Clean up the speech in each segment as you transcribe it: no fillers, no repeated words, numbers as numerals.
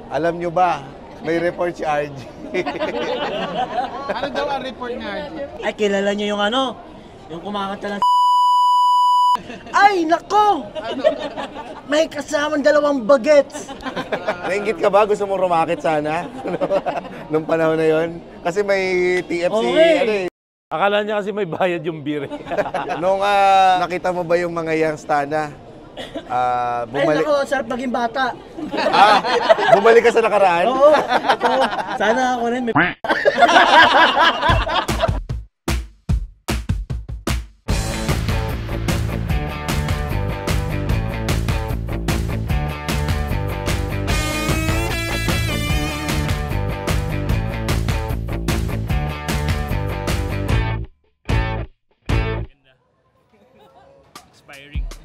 Alam nyo ba, may report si RG. Ano daw ang report niya? Ay, kilala niyo yung ano? Yung kumakanta ng Ay, nako! May kasamang dalawang bagets. Nainggit ka ba? Gusto mong rumakit sana? Nung panahon na yon? Kasi may TFC, Okay. ano eh. Akala niya kasi may bayad yung beer. Nung nakita mo ba yung mga young stana? Ay, Bumalik. nako, sarap maging bata. Bumalik ka sa nakaraan? Oo, ito. Sana ako rin may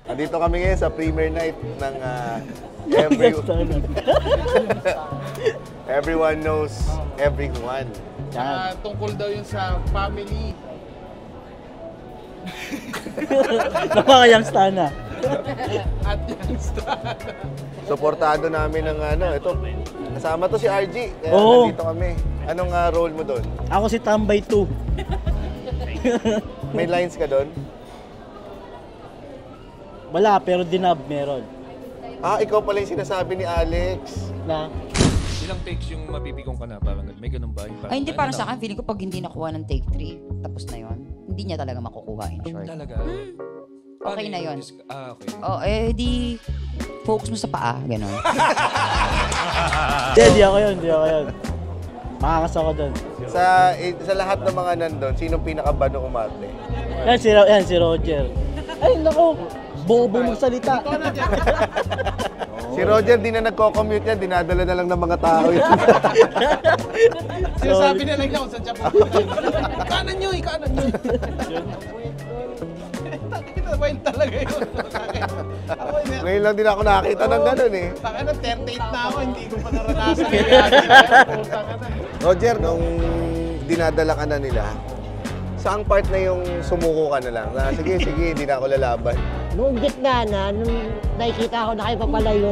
Andito kami ngayon sa premiere night ng Everyone Knows Everyone. Tungkol daw yun sa family. napakayang stana. At yung star. Suportado namin ng ito. Kasama to si RG. Kaya Oo. nandito kami. Anong role mo doon? Ako si Tambay 2. May lines ka doon? Wala, pero dinab meron. Ikaw pala yung sinasabi ni Alex. Na? Ilang takes yung mabibigong ka na? Parang may ganun ba? Yung Ay, hindi, ano parang sa lang? akin, feeling ko pag hindi nakuha ng take 3, tapos na yon, hindi niya talaga makukuha in short. Talaga? Okay na yun. Okay. Oh, di focus mo sa paa, gano'n. Hindi ako yun, hindi ako yun. Makakas ako doon. Sa lahat ng mga nandun, sinong pinakabano umarte? Yan, si Roger. Ay, nako, bobo magsalita. Si Roger, di na nagko-commute yan. Dinadala na lang ng mga tao yun. Sinasabi na lang niya kung saan siya pupunta. Ikanan nyo, ikanan nyo. Wild talaga yun. Ngayon lang din ako nakakita ng gano'n eh. Taka na, 38 na ako, hindi ko pa naranasan. Roger, nung dinadala ka na nila, saang part na yung sumuko ka na lang? Sige, hindi na ako lalaban. Noong gitna na, nung nakikita ko na kayo papalayo,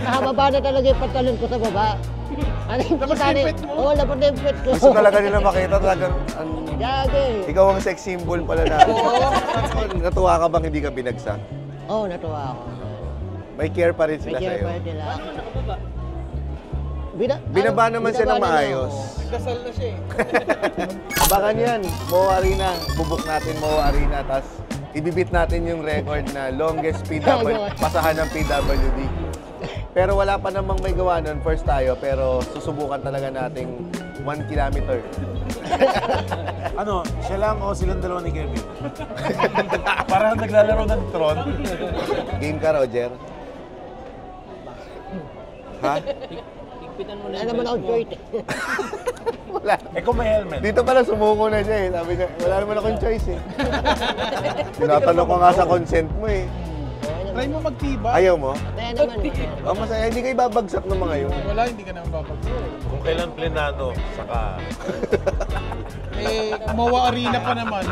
nakababa na talaga yung pantalon ko sa baba. Ano yung Labas kita yung na- pet mo? Oo, labas na yung pet ko. Gusto talaga nila makita talagang Gagi. ikaw ang sex symbol pala na. Natuwa ka bang hindi ka binagsak? Oo, natuwa ako. May care pa rin May sila care sa'yo. pa rin nila. Binaba naman siya ng binaba nila maayos. ako. Nagdasal na siya eh. Abangan yan, Mo Arena. Bubuk natin Mo Arena, tapos ibibit natin yung record na longest pasahan ng PWD. Pero wala pa namang may gawa nun. First tayo, pero susubukan talaga nating 1 kilometer. Ano, siya lang o silang dalawa ni Kevin? Parang naglalaro ng Tron. Game ka, Roger? Ha? Wala naman ako short eh. Wala. Eh kung may helmet. Dito pala sumuko na siya eh. Sabi niya, wala naman akong choice eh. Tinatanong ko nga sa consent mo eh. Try mo magtiba. Ayaw mo? Kaya naman eh. Masaya, hindi kayo babagsak ng mga yun. Wala, hindi ka naman babagsak. Kung kailan plenado, saka... Eh, Mawa Arena pa naman.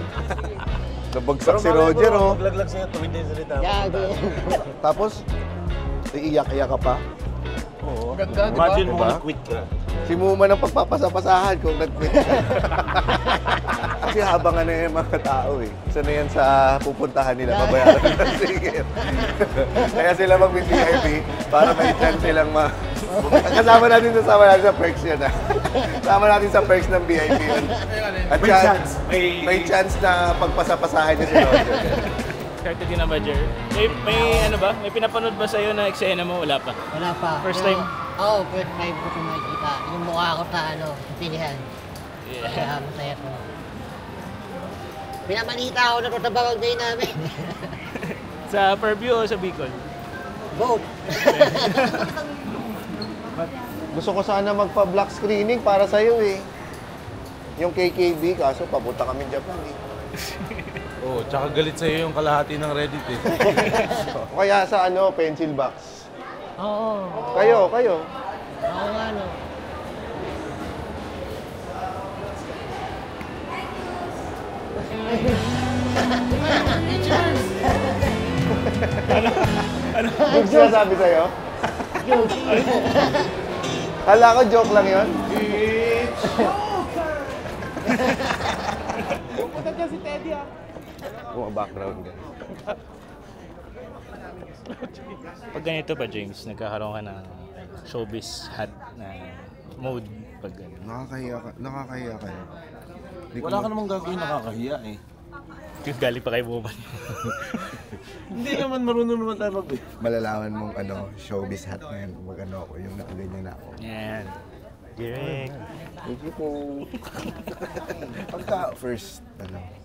Nabagsak si Roger oh. Maglaglag sa'yo, tuwid na yung salita. Gagi. Tapos, iiyak-iyak ka pa. Oo. Ganda, di ba? Imagine mo Diba? nag-quit ka. Si Muma ng pagpapasapasahan kung nag-quit ka. Kasi habangan na yung mga tao eh. Isa na yan sa pupuntahan nila, babayaran nila ng ticket. Kaya sila mag-VIP para may chance silang kasama natin sa perks yan ah. Kasama natin sa perks ng VIP yun. At May chance. may chance na pagpasapasahan niya si Roger. Started ka na ba, Jer? May ano ba? May pinapanood ba sa'yo na eksena mo? Wala pa. Wala pa. First Pero- time? Oo, first time ko ito makikita. Yung mukha ko sa pilihan. Kaya masaya ko. Pinamalita ako na ito sa barangay namin. Sa Fairview o sa Bicol? Both. Gusto ko sana magpa-black screening para sa'yo eh. Yung KKB, kaso papunta kami Japan eh. Oo, tsaka galit sa'yo yung kalahati ng Reddit eh. O kaya sa pencil box. Oo. Kayo. Oo nga no. Ano sinasabi sa'yo? yun. Kala ko joke lang yun. Punta dyan si Teddy ah. Mga background ka. Pag ganito ba, James, nagkakaroon ka ng showbiz hat na mode pag gano'n? Nakakahiya kayo. Wala ka namang gagawin nakakahiya eh. Galing pa kayo buman. Hindi naman marunong naman tayo mag Malalaman mong showbiz hat na yan. Mag-ano ako, yung nakaganyan na ako. Yan. Direct. Thank you po. Pagka first,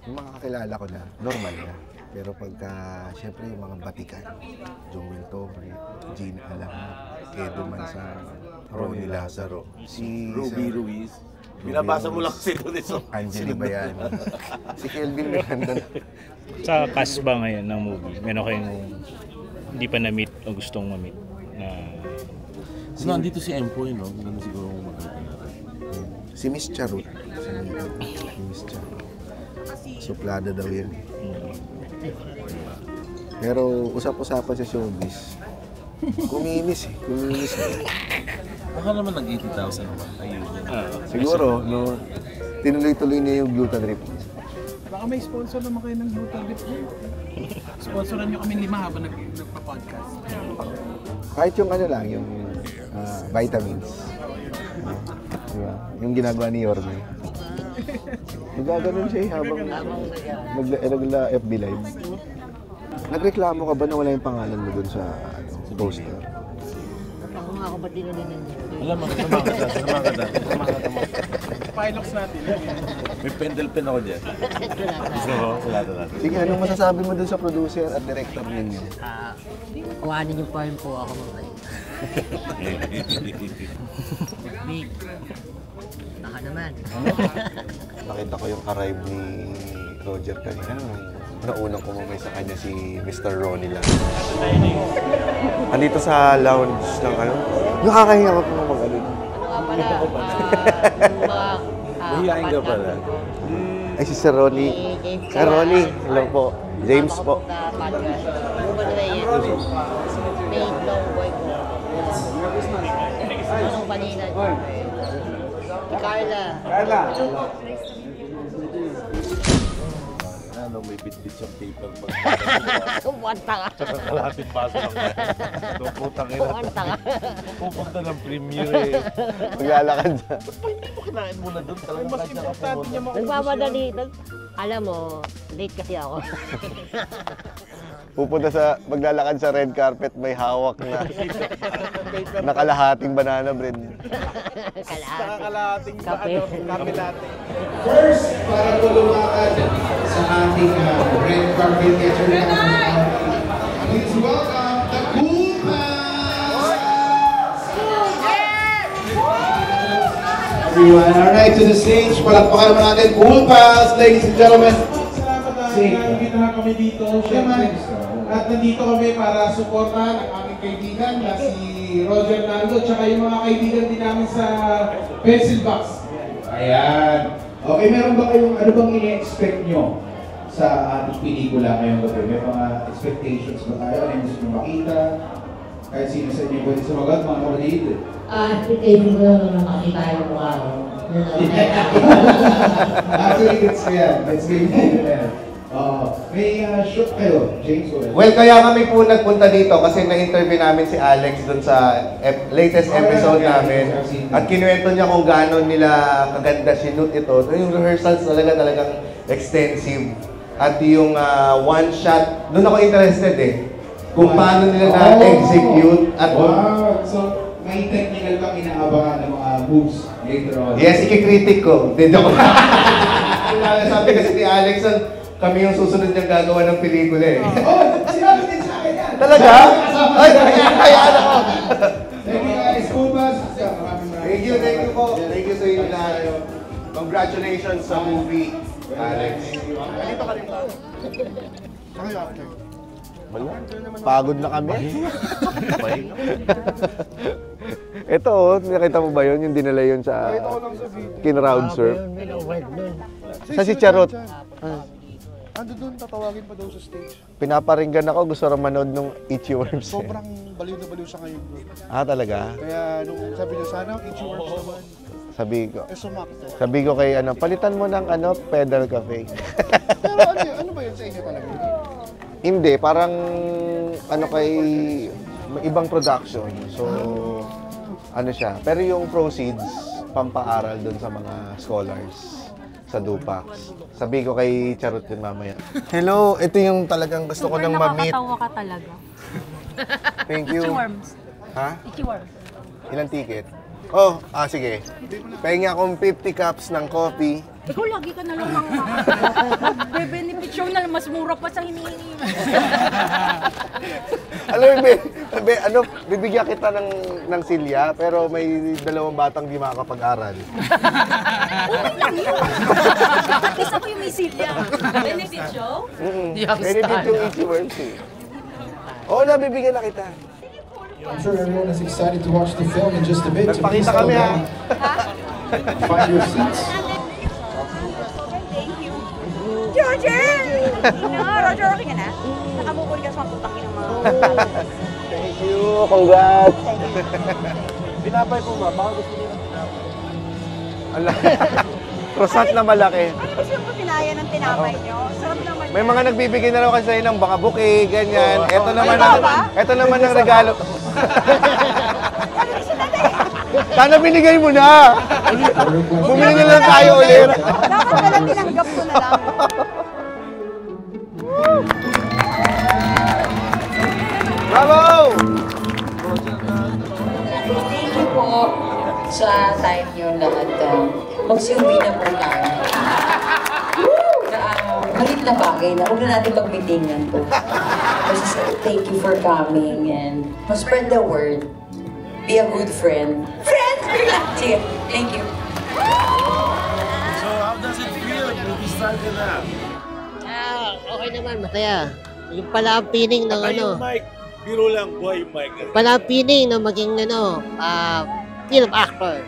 yung mga kakilala ko na, normal na. Pero pagka, syempre yung mga batikan, Joel Torre, Gene Alam, Edo Manzano, Ronnie Lazaro, si Ruby Ruiz. Binabasa mo lang kasi doon iso. Angeli Bayani, si Kelvin Miranda. Sa cast ba ngayon ng movie, meron kayong hindi pa na-meet o gustong ma-meet na... So, nandito si Empoy, no? Ganun siguro kung makakita natin. Si Miss Charot. Si Miss Charot. Suplada daw yan. Pero usap-usapan sa showbiz. Kuminis eh. Baka naman nag-80,000 naman. Ayun yan. Siguro, no, tinuloy-tuloy niya yung gluten drip. Baka may sponsor naman kayo ng Gluten Dip. Sponsoran nyo kami 5 habang nagpa-podcast. Kahit yung ano lang, yung vitamins. Diba? Yung ginagawa ni Yorme. Nagaganon siya eh, habang nagla-FB live. Nagreklamo ka ba na wala yung pangalan mo dun sa poster? Ako nga ako ba't dinaninan niyo? Alam mo, sumama ka dyan. Pilox natin. May pendel pen ako dyan. Gusto mo? Salado natin. Sige, anong masasabi mo dun sa producer at director ninyo? Kuhanin niyo pa rin po ako mamay. Big. Baka naman. Nakita ko yung arrive ni Roger kanina. Naunang kumamay sa kanya si Mr. Ronnie lang. Andito sa lounge ng ano. Nakakahinga ko kung mag-ano. Ano nga pala, Mahihain ka pala. Ay, si Sir Ronnie. Sir Ronnie, hello po. James po. Podcast. Ruben Reyes. Made long boy ko. Anong kanina? Carla. Ano, may bit-bit siyang paper pag Kumanta ka. kalahating baso lang. Doon putang ina. Kumanta ka. Pupunta ng premiere eh. Maglalakad siya. Hindi mo kinain muna doon. Talagang Mas kahit siya importante niya kapunta. Nagmamadali. Alam mo, late kasi ako. Pupunta maglalakad sa red carpet, may hawak na nakalahating banana bread. Nakakalating Kape. Kape latte. First, para po lumakad sa ating red carpet getaway natin. Please welcome the Cool Pals! Everyone, alright, to the stage. Palakpakan naman natin, Cool Pals, ladies and gentlemen. Salamat nakikita na kami dito. Siyempre, at nandito kami para suportahan ang aming kaibigan na si Roger Naldo tsaka yung mga kaibigan din namin sa Pencil Box. Ayan. Okay, meron ba kayong, ano bang ini-expect nyo sa ating pelikula ngayong gabi? May mga expectations ba tayo? Ano yung gusto nyo makita? Kahit sino sa inyo pwede sumagot, mga kapatid. Expectation ko lang na makita yung mukha ko. Actually, that's yan. That's really good. May shoot kayo, James. Well, kaya kami po nagpunta dito kasi na-interview namin si Alex dun sa latest episode namin. At kinuwento niya kung gaano nila kaganda sinut ito. Yung rehearsals talagang extensive. At yung one shot, doon ako interested eh. Kung paano nila na-execute. At Wow! So, may technical kang inaabangan ng mga moves later on. yes, ikikritik ko. Hindi ko. Sabi kasi ni Alex, kami yung susunod niyang gagawa ng pelikula eh. Oh! Sinabi din sa akin yan! Talaga? Ay, hayaan ako. Thank you guys, Cool Bus. Thank you po. Thank you sa inyo lahat. Congratulations sa movie, Alex. Dito ka rin ba? Pagod na kami. Ito nakita mo ba yun? Yung dinala yun sa kin-round surf. Sa si Charot. Ando doon, tatawagin pa daw sa stage. Pinaparinggan ako, gusto rin manood ng Itchy Worms. Sobrang baliw na baliw siya ngayon bro. Ah, talaga? Kaya nung sabi niya, sana Itchy Worms naman. Sabi ko kay palitan mo ng pedal cafe. Pero ano ba yun sa inyo talaga? Hindi, parang kay ibang production. So, siya. Pero yung proceeds, pampaaral dun sa mga scholars sa Dupax. Sabi ko kay Charot yun mamaya. Hello, ito yung talagang gusto ko nang ma-meet. Nakakatawa ka talaga. Thank you. Itchy Worms. Ha? Itchy Worms. Ilang ticket? Oh, sige. Pahinga akong 50 cups ng coffee. Ikaw lagi ka na lang ang magbe-benefit show na mas mura pa sa hinihingi mo. Alam mo, bibigyan kita ng silya, pero may 2 batang di makakapag-aral. Okay lang yun. At least ako yung may silya. Benefit show? Benefit yung Itchy Worms eh. Oo na, bibigyan na kita. I'm sure everyone is excited to watch the film in just a bit. Nagpakita kami ha. Find your seats. Roger! Roger, okay ka na? Nakamukul ka sa mga putang ng mga... Thank you, congrats! Binabay po ba? Baka gusto niyo ng tinapay. Ala, rosat na malaki. Ano ba siya po tinaya ng tinapay niyo? Sarap naman. May mga nagbibigay na raw kasi sa'yo ng baka bouquet, ganyan. Ito naman ang regalo. Sana binigay mo na! Bumili na lang tayo ulit. Dapat pala tinanggap ko na lang. Bravo! Thank you po sa time nyo lahat. Magsiuwi na po tayo. Malit na bagay na huwag na natin magbitingan to. Thank you for coming and spread the word. Be a good friend. Friend! Sige, thank you. So, how does it feel? Movie star ka na. Okay naman, masaya. Yung pala ang feeling ng Yung mic. Biro lang, boy, yung mic. Pala ang feeling ng maging film actor.